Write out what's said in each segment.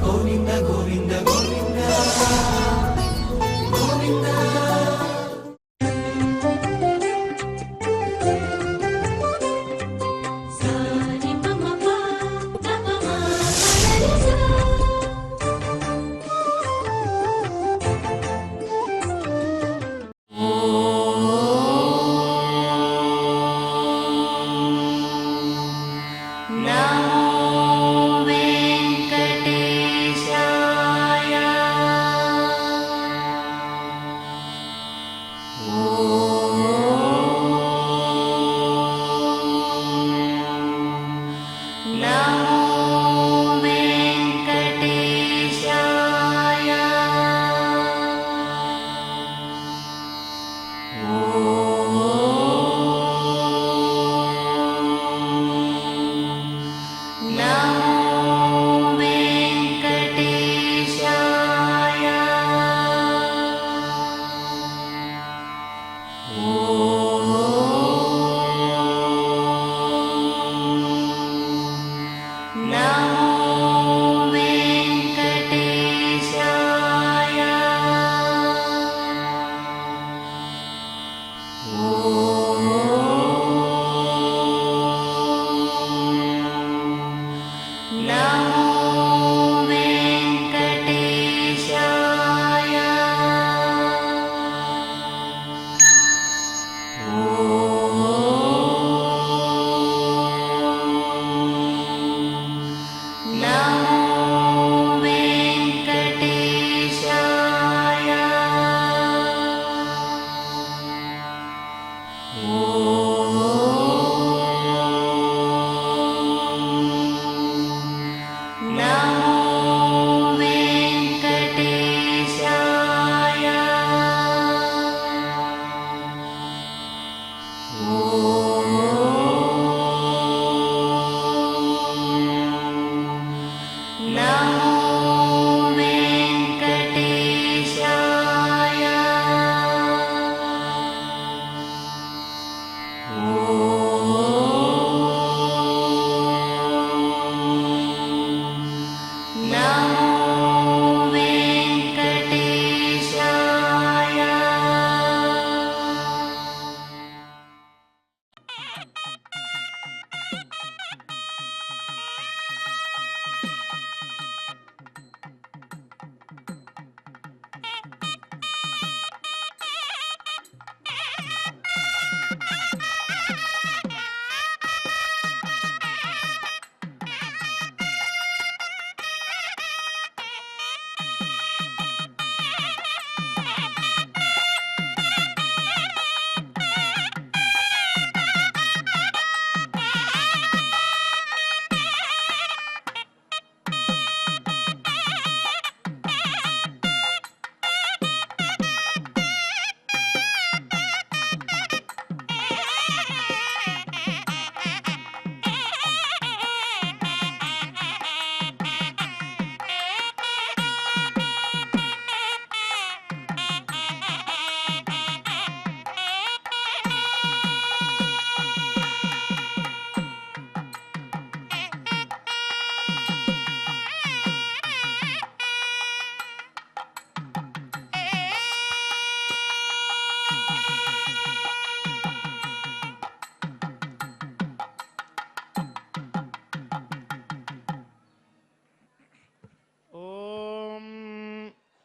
గోవింద గోవింద గోవింద గోవింద.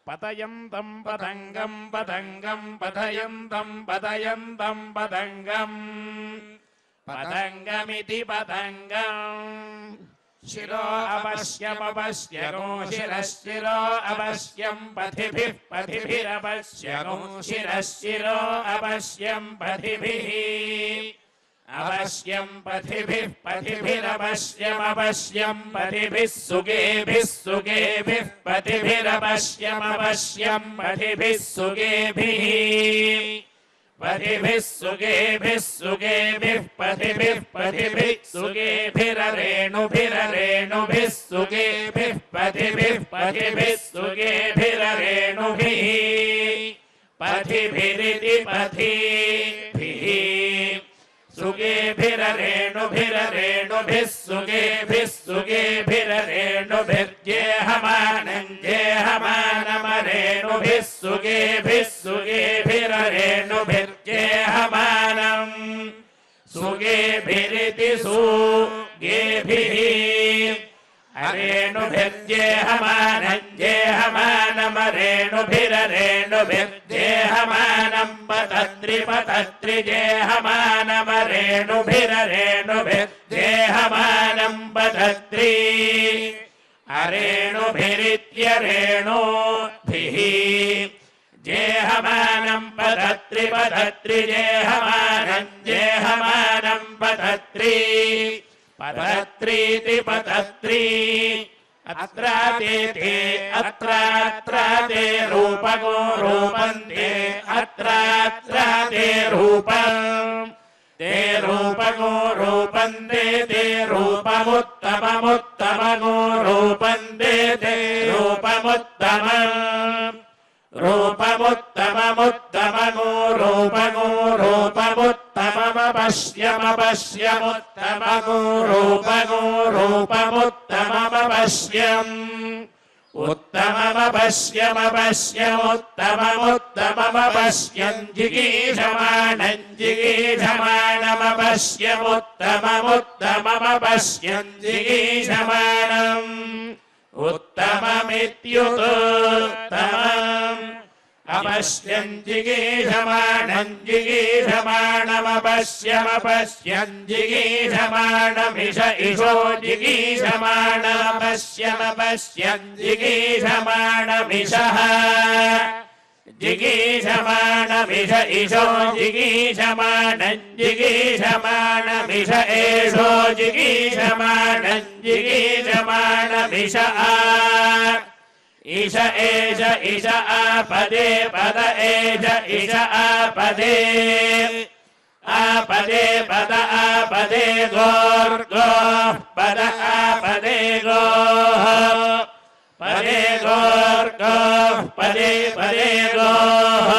పతయంతం పతంగం పతంగం పతయంతం పతయంతం పతంగం పతంగమితి పతంగం శిరో అవశ్యమవశ్యగో శిరశ్శిరో అవశ్యం పథిభిః పథిభిరవశ్యగో శిరశ్శిరో అవశ్యం పథిభిః అవశ్యం పథిభిః పథిభిరవశ్యమవశ్యం పథిభిः సుగేభిः సుగేభిः పథిభిరవశ్యమవశ్యం పథిభిः సుగేభిः పథిభిः సుగేభిः సుగేభిः పథిభిः పథిభిः సుగేభిరరేణుభిరరేణుభిः సుగేభిः పథిభిः పథిభిः సుగేభిరరేణుభిः పథిభిరితి పథిభిः సుగేభిరరేణుభిः सुगेभिररेणुभिररेणुभिः सुगेभिः जेहमानमरेणुभिः सुगेभिररेणुभिर्जेहमानम् सुगेभिरिति सुगेभिः अरेणुभिर्जेहमानमरेणुभिररेणुभिर्जेहमानम् पतत्रिपतत्रिजेहमानमरेणुभिररेणुभिर्जेहमानम् पतत्रि अरेणुभिरित्यरेणुभिः जेहमानम् पतत्रिपतत्रिजेहमानम् जेहमानम् पतत्रि पतत्रीति पतत्रि अत्राते अत्राते रूपगो रूपन्ते अत्राते रूपम् ते रूपगो रूपन्ते ते रूपमुत्तममुत्तमगो रूपन्ते ते रूपमुत्तमम् रूपमुत्तममुत्तमगो रूपगो रूपमुत्तममपश्यमपश्यमुत्तमगो रूपगो रूपमुत्तममपश्यम् उत्तममपश्यमपश्यमुत्तममुत्तममपश्यम् जिगीषमाणम् जिगीषमाणमपश्यमुत्तममुत्तममपश्यम् जिगीषमाणम् उत्तममित्युत्तमम् अपश्यन् जिगीषमाणम् जिगीषमाणमपश्यमपश्यन् जिगीषमाणमिष इषो जिगीषमाणमपश्यमपश्यन् जिगीषमाणमिषः जिगीषमाणमिष इषो जिगीषमाणम् जिगीषमाणमिष एषो जिगीषमाणम् जिगीषमाणमिष ईश एष इष आपदे पद एष इष आपदे आपदे पद आपदे गोर्गोः पद आपदे गोः पदे गोर्गोः पदे पदे गोः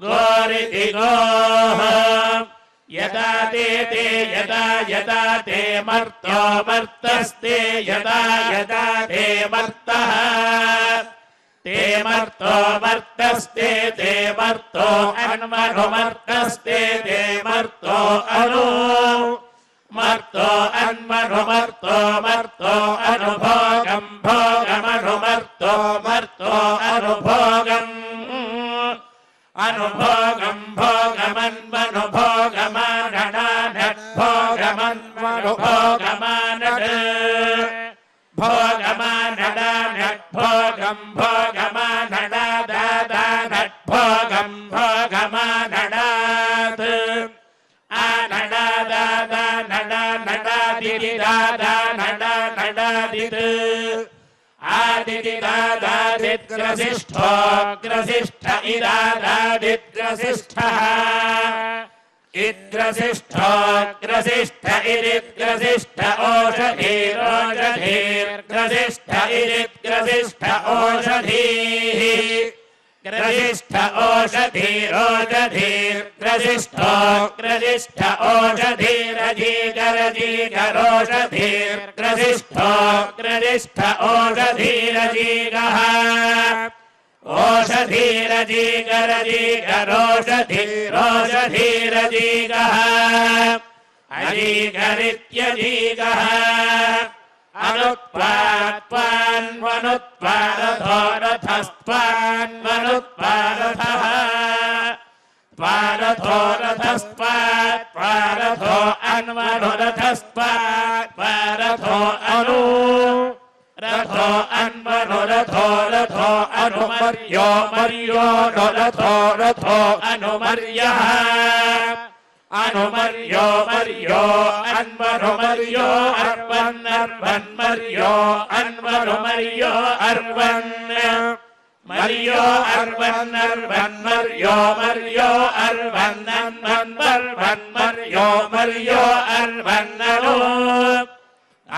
गोरिति गोः यदा ते यदा यदा ते मर्तो मर्तस्ते यदा यदा ते मर्तः ते मर्तो मर्तस्ते ते मर्तो अन्मनुमर्तस्ते ते मर्तो अनु मर्तो अन्मनुमर्तो मर्तो अनुभोगम् भोगमनुमर्तो मर्तो अनुभोगम् अनुभोगम् भोगमन्मनुभोगमानडानट् भोगमन्मनुभोगमानड् भोगमानडानट् भोगम् भोगमानडादादानट् भोगम् भोगमानडात् आनडादादानडानडादिदादानडानडादित् आदिदिदादादिद्ग्रसिष्ठो ग्रसिष्ठ इदादादिद्ग्रसिष्ठः इद्ग्रसिष्ठो ग्रसिष्ठ इदिद्ग्रसिष्ठ ओषधीरोषधीर्ग्रसिष्ठ इदिद्ग्रसिष्ठ ओषधीः ग्रसिष्ठ ओषधीरोषधीर्ग्रसिष्ठो ग्रसिष्ठ ओषधीरजीगरजीगरोषधीर्ग्रसिष्ठो ग्रसिष्ठ ओषधीरजीगः ओषधीरजीगरजीगरोषधीरोषधीरजीगः अजीगरित्यजीगः अनुत्पात्वान्वनुत्पादथो रथस्त्वान्वनुत्पादथः त्वारथो रथस्त्वारथो अन्वनुरथस्त्वारथो अनु रथो अन्वनुरथो रथो अनुमर्यो मर्यो रथो रथो अनुमर्यः अनुमर्यो मर्यो अन्वनुमर्यो अर्वन्नर्वन्मर्यो अन्वनुमर्यो अर्वन् मर्यो अर्वन्नर्वन्मर्यो मर्यो अर्वन्नन्वन्मर्वन्मर्यो मर्यो अर्वन्ननु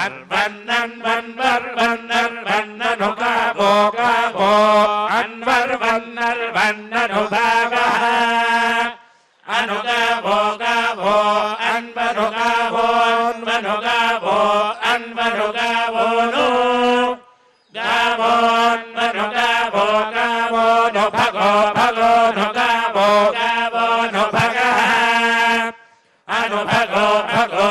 अर्वन्नन्वन्मर्वन्नर्वन्ननु गावो गावो अन्वर्वन्नर्वन्ननु गावः अनुगावो गावो అన్వను గావో అన్వను గావోను గావో అన్వను గావో గావోను భగో భగోను గావో గావోను భగః అనుభగో భగో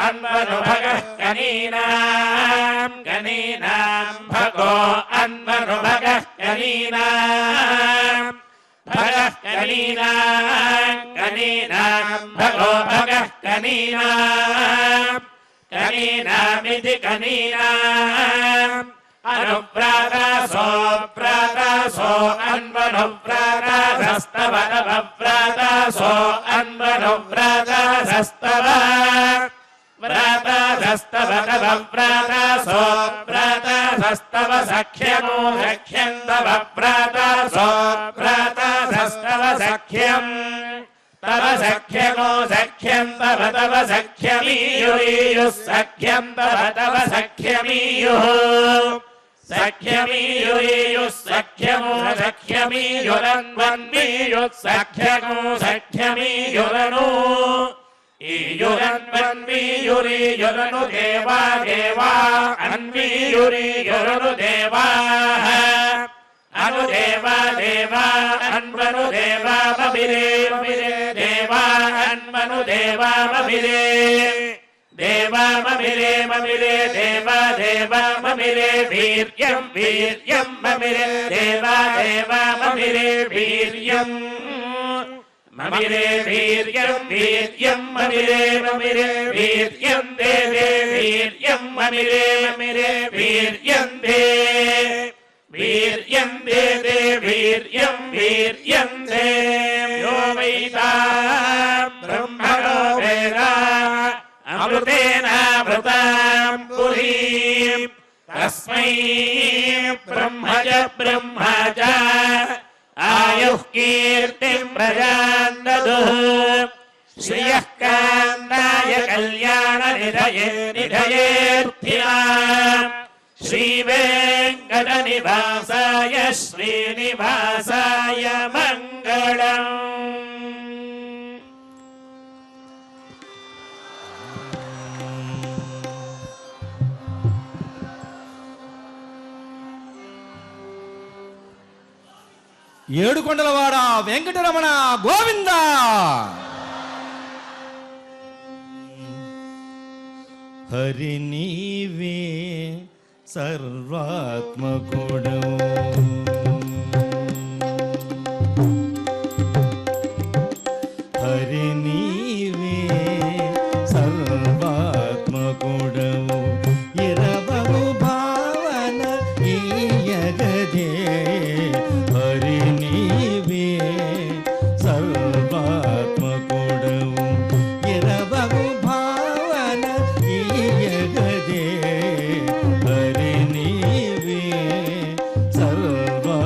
అన్వను భగః గణీనాం గణీనాం భగో అన్వను భగః గణీనాం భగః గణీనాం గణీనాం భగో భగః గణీనాం గణీనామితి గణీనాం అనువ్రాతాసో వ్రాతాసో అన్వనువ్రాతాస్తవ నవవ్రాతాసో అన్వనువ్రాతాస్తవ వ్రాతాస్తవ నవవ్రాతాసో వ్రాతాస్తవ సఖ్యమో సఖ్యం తవ వ్రాతాసో వ్రాతాస్తవ సఖ్యం తవ సఖ్యమో సఖ్యం తవ తవ సఖ్యమీయురీయుః సఖ్యం తవ తవ సఖ్యమీయుః సఖ్యమీయురీయుః సఖ్యమో సఖ్యమీయురన్వన్మీయుః సఖ్యమో సఖ్యమీయురను ఈయురన్వన్మీయురీయురను దేవా దేవా అన్వీయురీయురను దేవాః అను దేవా దేవా అన్వను దేవా మమిరే మమిరే దేవా అన్వను దేవా మమిరే దేవా మమిరే మమిరే దేవా దేవా మమిరే వీర్యం వీర్యం మమిరే దేవా దేవా మమిరే వీర్యం మమిరే వీర్యం వీర్యం మమిరే మమిరే వీర్యం దే దే వీర్యం మమిరే మమిరే వీర్యం దే వీర్యం దే దే వీర్యం వీర్యం దే యో వైతా బ్రహ్మణో వేద అమృతేనామృతాం పురీం తస్మై బ్రహ్మజ బ్రహ్మజ ఆయుః కీర్తిం ప్రజాం దదుః శ్రియః కాంతాయ కళ్యాణ నిధయే నిధయేర్థినాం శ్రీవేంకట నివాసాయ శ్రీనివాసాయ మంగళం. ఏడుకొండలవాడ వెంకటరమణ గోవింద. హరి నీవే సర్వాత్మకుడవు హరి నీవే సర్వాత్మకుడవు ఇరవగు భావన ఈయగదే హరి నీవే సర్వాత్మకుడవు ఇరవగు భావన ఈయగదే హరి నీవే సర్వాత్మకుడవు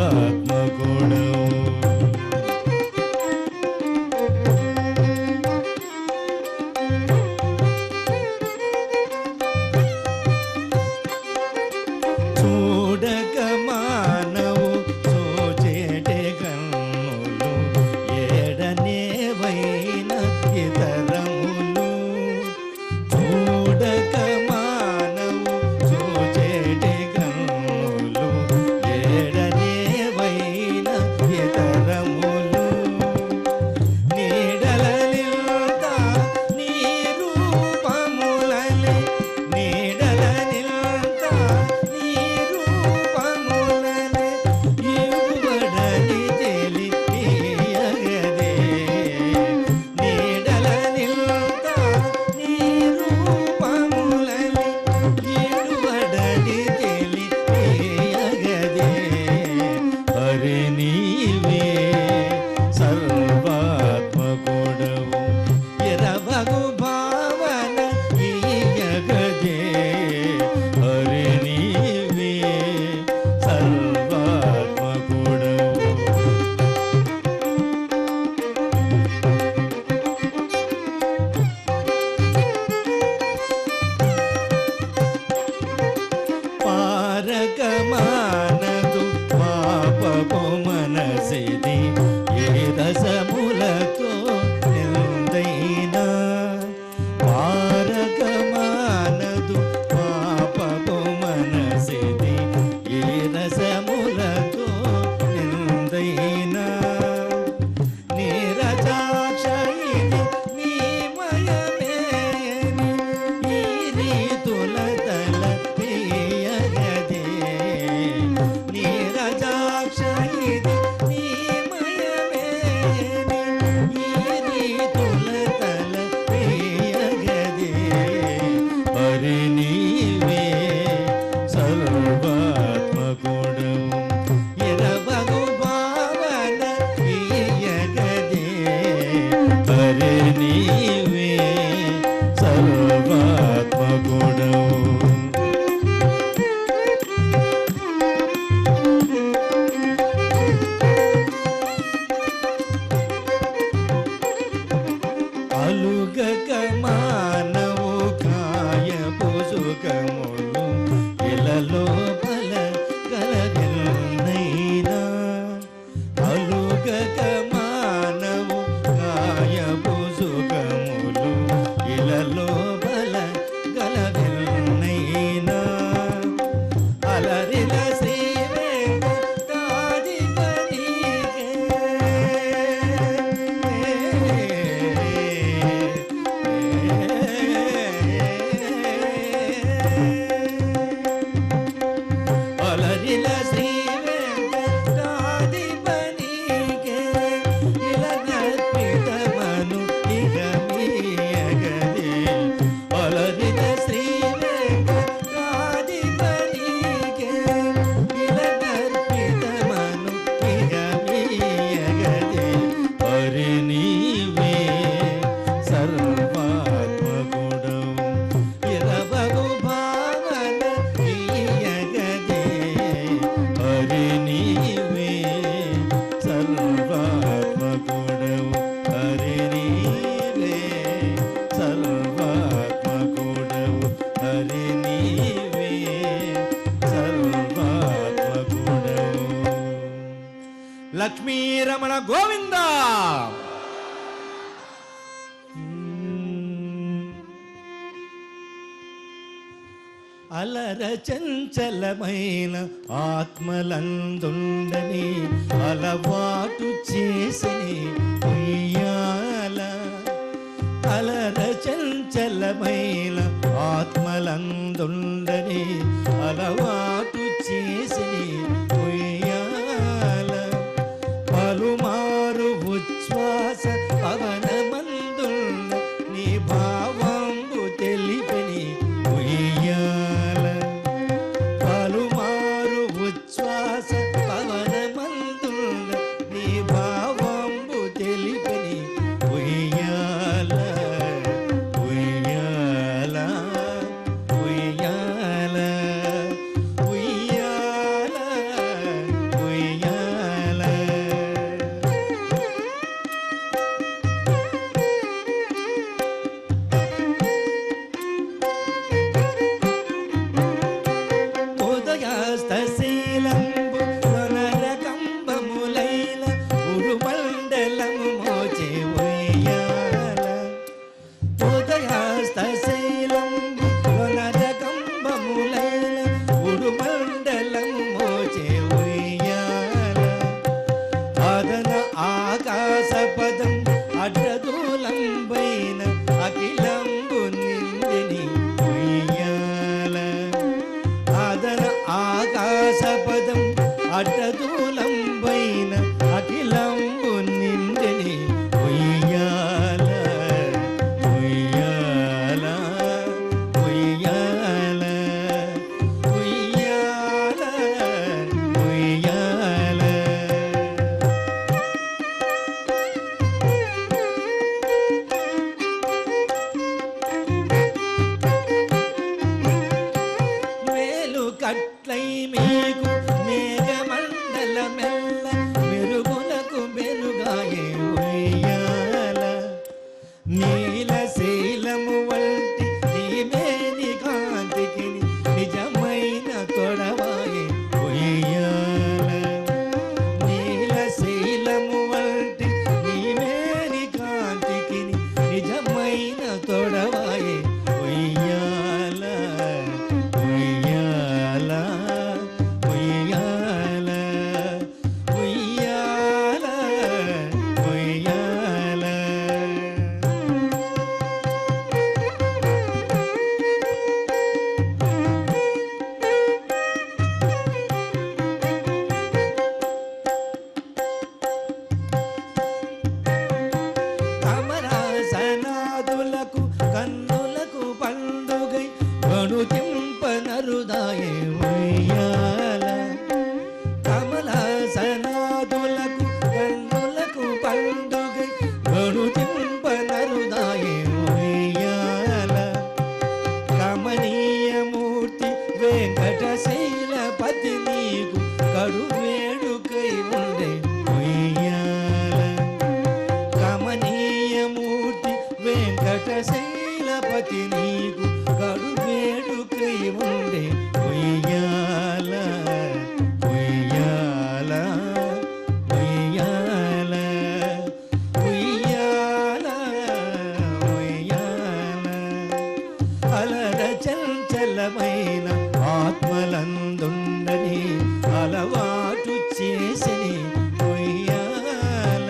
సుఖములు ఇలలో బల కలగెన్నైనా అలుగక మానవు కాయపు సుఖములు ఇలలో బల కలగెన్నైనా అలరిల శ్రీ వెంకటాధిపతికే అలరిల శ్రీ వెంకటాధిపతికే ఇలనర్పితమను ఇహ మీయగదే అలరిల శ్రీ వెంకటాధిపతికే ఇలనర్పితమను ఇహ మీయగదే హరి నీవే సర్వాత్మకుడవు ఇరవగు భావన ఈయగదే హరి నీవే సర్వాత్మకుడవు హరి నీవే సర్వాత్మకుడవు హరి నీవే సర్వాత్మకుడవు లక్ష్మీరమణ గోవింద అలర చంచలమైన ఆత్మలందుండని అలవాటు చేసిని ఉయ్యాల అలర చంచలమైన ఆత్మలందుండని అలవాటు చేసిని ఉయ్యాల పలుమారు ఉచ్ఛ్వాస పవనమందుండ నీ భావంబు తెలిపిని ఉయ్యాల పలుమారు ఉచ్ఛ్వాస పవనమందుండ నీ భావంబు తెలిపిని ఉయ్యాల ఉయ్యాల ఉయ్యాల ఉయ్యాల ఉయ్యాల ఉదయాస్తశీలంబు వనరకంబములైన ఉరుమండలము మోచే ఉయ్యాల ఉదయాస్తశీలంబు వనరకంబములైన ఉరుమండలము మోచే ఉయ్యాల అదన ఆకాశపదం అడ్డదూలంబైన అఖిలంబు నిందిని ఉయ్యాల అదన ఆకాశపదం అడ్డదూలంబైన అఖిలంబు నిందిని ఉయ్యాల ఉయ్యాల ఉయ్యాల ఉయ్యాల ఉయ్యాల మేలు కట్లై మీకు మేఘమండలమెల్ల మెరుగులకు మెరుగాయే ఉయ్యాల నీలశీలము వంటి నీ మేని కాంతికి నిజమైన తొడవాయే ఉయ్యాల నీలశీలము వంటి నీ మేని కాంతికి నిజమైన తొడవాయే ఉయ్యాల ఉయ్యాల ఉయ్యాల ఉయ్యాల ఉయ్యాల కమలాసనాదులకు కన్నులకు పండుగై గణుతింపనరుదాయే ఉయ్యాల కమలాసనాదులకు కన్నులకు పండుగై గణుతింపనరుదాయే ఉయ్యాల కమనీయమూర్తి వెంకటశైలపతి నీకు కడు వేడుకై ఉండే ఉయ్యాల కమనీయమూర్తి వెంకటశైలపతి నీకు కడు వేడుకై చంచలమైన ఆత్మలందుండని అలవాటు చేసని ఉయ్యాల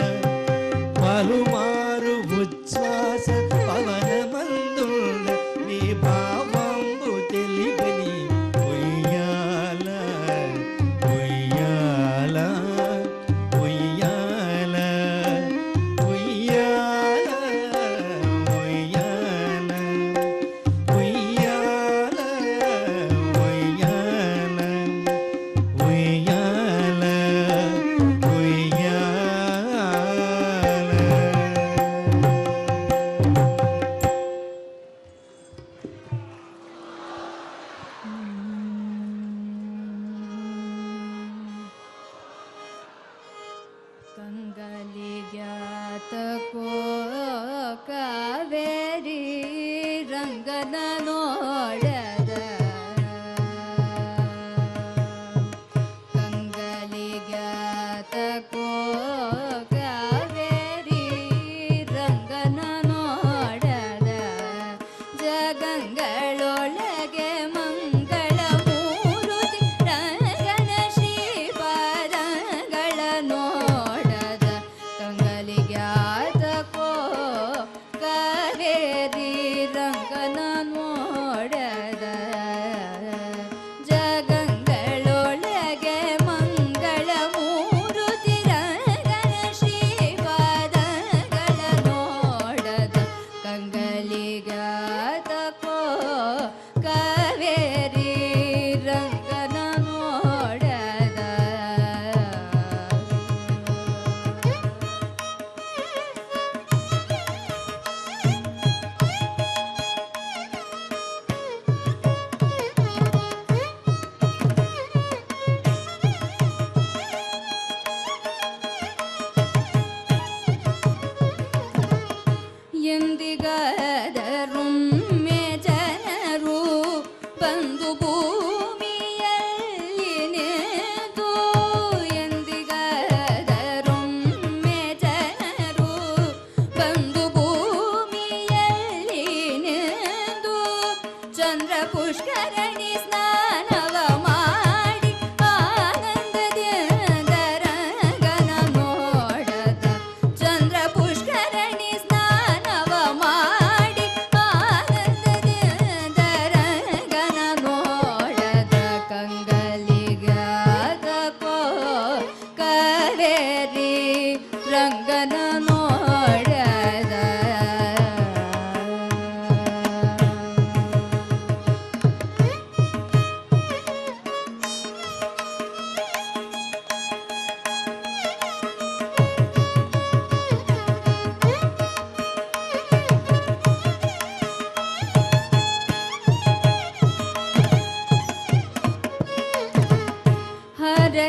పలుమారు ఉచ్ఛ్వాస పవనమందుండ నీ భావంబు తెలిపని ఉయ్యాల ఉయ్యాల ఉయ్యాల ఉయ్యాల ఉయ్యాల ఉయ్యాల ఉయ్యాల ఉయ్యాల ಕಂಗಲಿಗ್ಯಾತಕೋ ಕಾವೇರಿ ರಂಗನ ನೋಡದ ಕಂಗಲಿಗ್ಯಾತಕೋ ಕಾವೇರಿ ರಂಗನ ನೋಡದ ಜಗಂಗಳೊಳಗೆ ಮಂಗಳ ಮೂರುತಿ ರಂಗನ ಶ್ರೀಪಾದಂಗಳ ನೋಡದ ಕಂಗಲಿಗ್ಯಾತಕೋ ಕಾವೇರಿ ರಂಗನ ನೋಡದ ಜಗಂಗಳೊಳಗೆ ಮಂಗಳ ಮೂರುತಿ ರಂಗನ ಶ್ರೀಪಾದಂಗಳ ನೋಡದ ಕಂಗಲಿಗ್ಯಾತಕೋ ಕಾವೇರಿ ರಂಗನ ನೋಡದ ಎಂದಿಗಾದರೊಮ್ಮೆ ಜನರು ಬಂದು ಭೂಮಿಯಲ್ಲಿ ನಿಂತು ಎಂದಿಗಾದರೊಮ್ಮೆ ಜನರು ಬಂದು ಭೂಮಿಯಲ್ಲಿ ನಿಂತು ಚಂದ್ರ ಪುಷ್ಕರಣಿ ಸ್ನಾನವ ಮಾಡಿ ಆನಂದದಿಂದ ರಂಗನ ನೋಡದ ಚಂದ್ರ ಪುಷ್ಕರಣಿ ಸ್ನಾನವ ಮಾಡಿ ಆನಂದದಿಂದ ರಂಗನ ನೋಡದ ಕಂಗಲಿಗ್ಯಾತಕೋ ಕಾವೇರಿ ರಂಗನ ನೋಡದ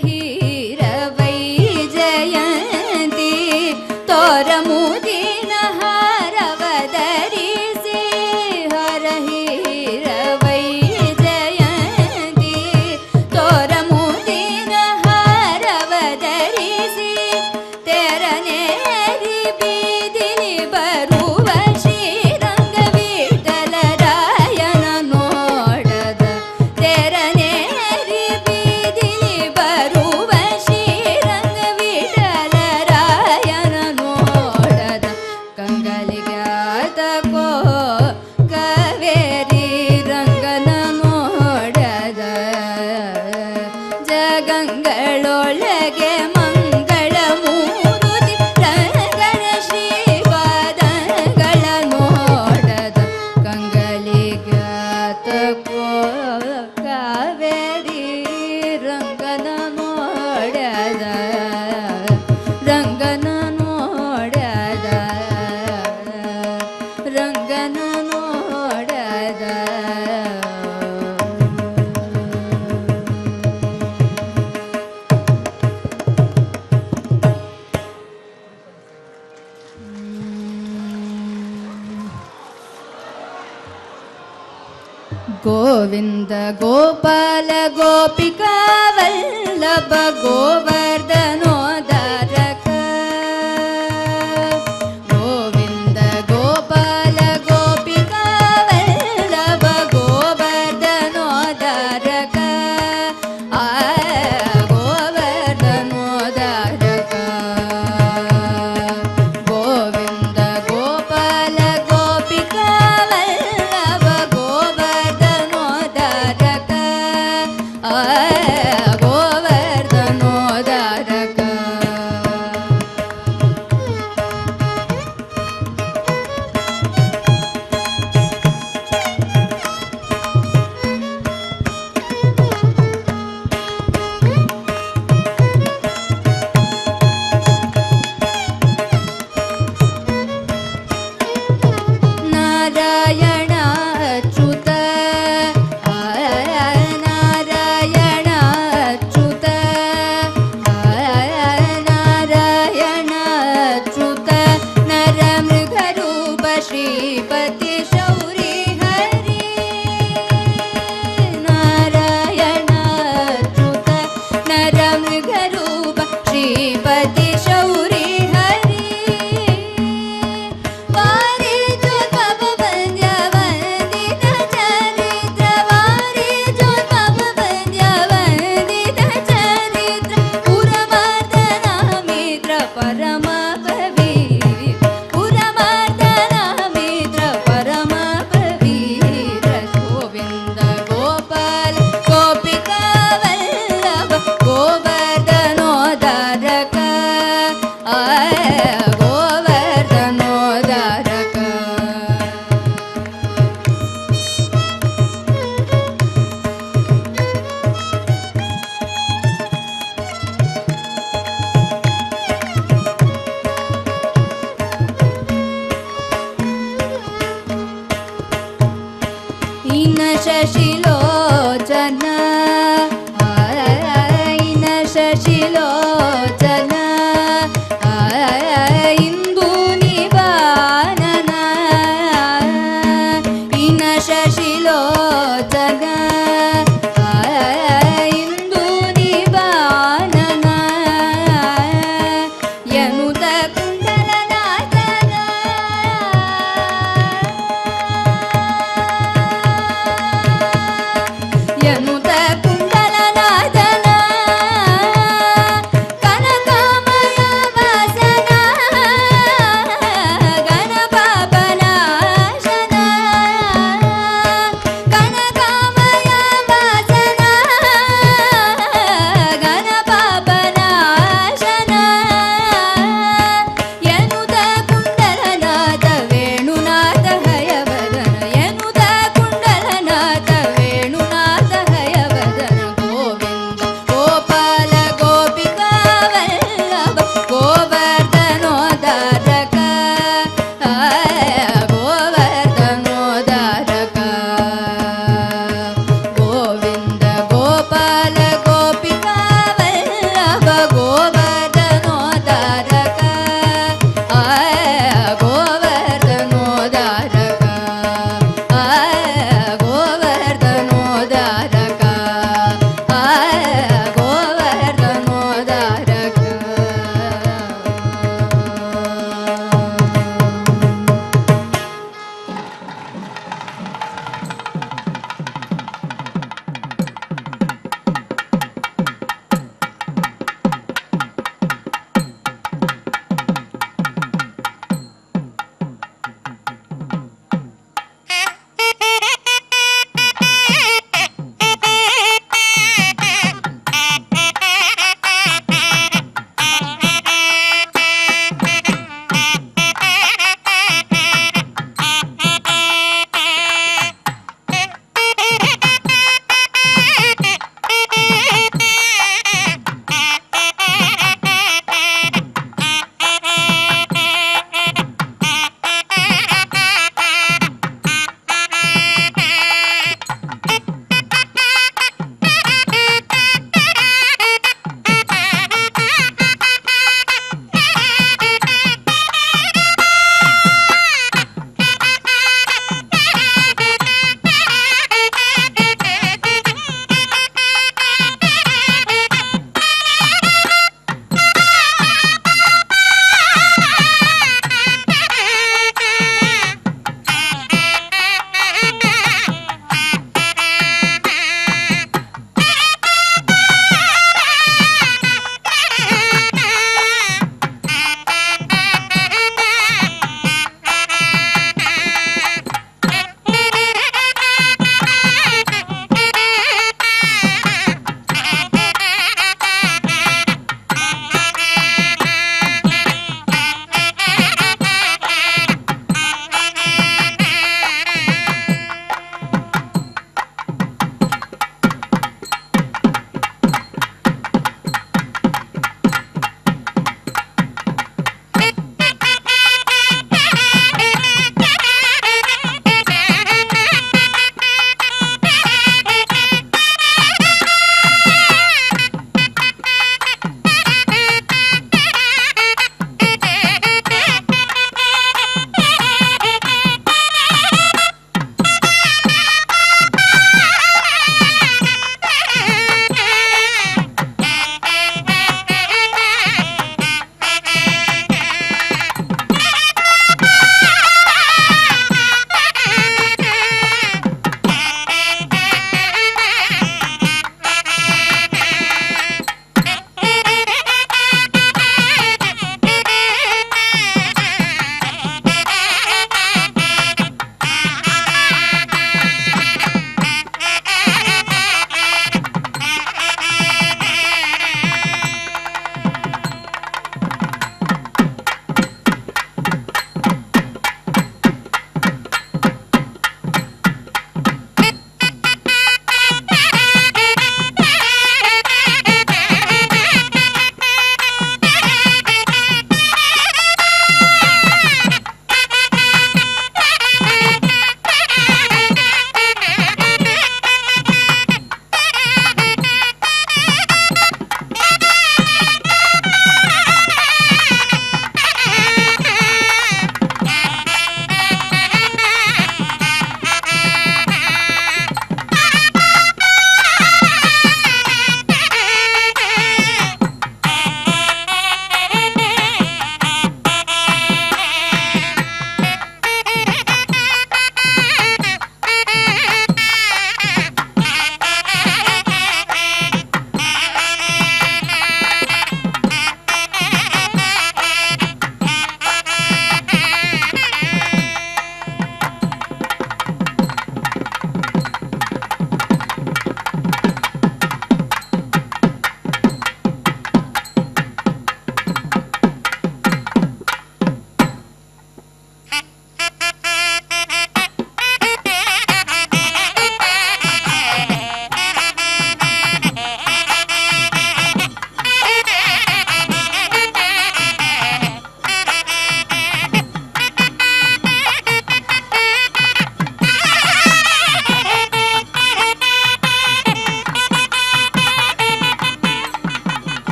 ಹರಹೀರವೈ ಜಯಂತಿ ತೋರ ಮುದಿನ ಹಾರವ ಧರಿಸಿ ಹರಹೀರವೈ ಜಯಂತಿ ತೋರ ಮುದಿನ ಹಾರವ ಧರಿಸಿ ತೆರನೇರಿ ಬೀದಿಲಿ ಬರುವ ಶ್ರೀರಂಗ ವಿಠಲರಾಯನ ನೋಡದ ತೆರನೇರಿ ಬೀದಿಲಿ ಬರುವ ಶ್ರೀರಂಗ ವಿಠಲರಾಯನ ನೋಡದ ಕಂಗಲಿಗ್ಯಾತಕೋ ಕಾವೇರಿ ರಂಗನ ನೋಡದ ಜಗಂಗಳೊಳಗೆ ಮಂಗಳ ಮೂರುತಿ ರಂಗನ ಶ್ರೀಪಾದಂಗಳ ನೋಡದ ಕಂಗಲಿಗ್ಯಾತಕೋ ಕಾವೇರಿ ರಂಗನ ನೋಡದ ರಂಗನ ನೋಡದ ರಂಗನ ನೋಡದ ಗೋವಿಂದ ಗೋಪಾಲ ಗೋಪಿಕಾ ವಲ್ಲಭ ಗೋವರ್ಧನೋದ್ಧಾರಕ ಗೋವಿಂದ ಗೋಪಾಲ ಗೋಪಿಕಾ ವಲ್ಲಭ ಗೋವರ್ಧನೋದ್ಧಾರಕ ಶಶಿಲೋಚನ ಇನ ಶಶಿಲೋಚನ ಇಂದು ನಿವಾನನ ಇನ ಶಶಿಲೋಚನ ಇಂದು ನಿವಾನನ ಯನುತ ಕುಂಡಲನಾಥನ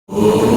ఓం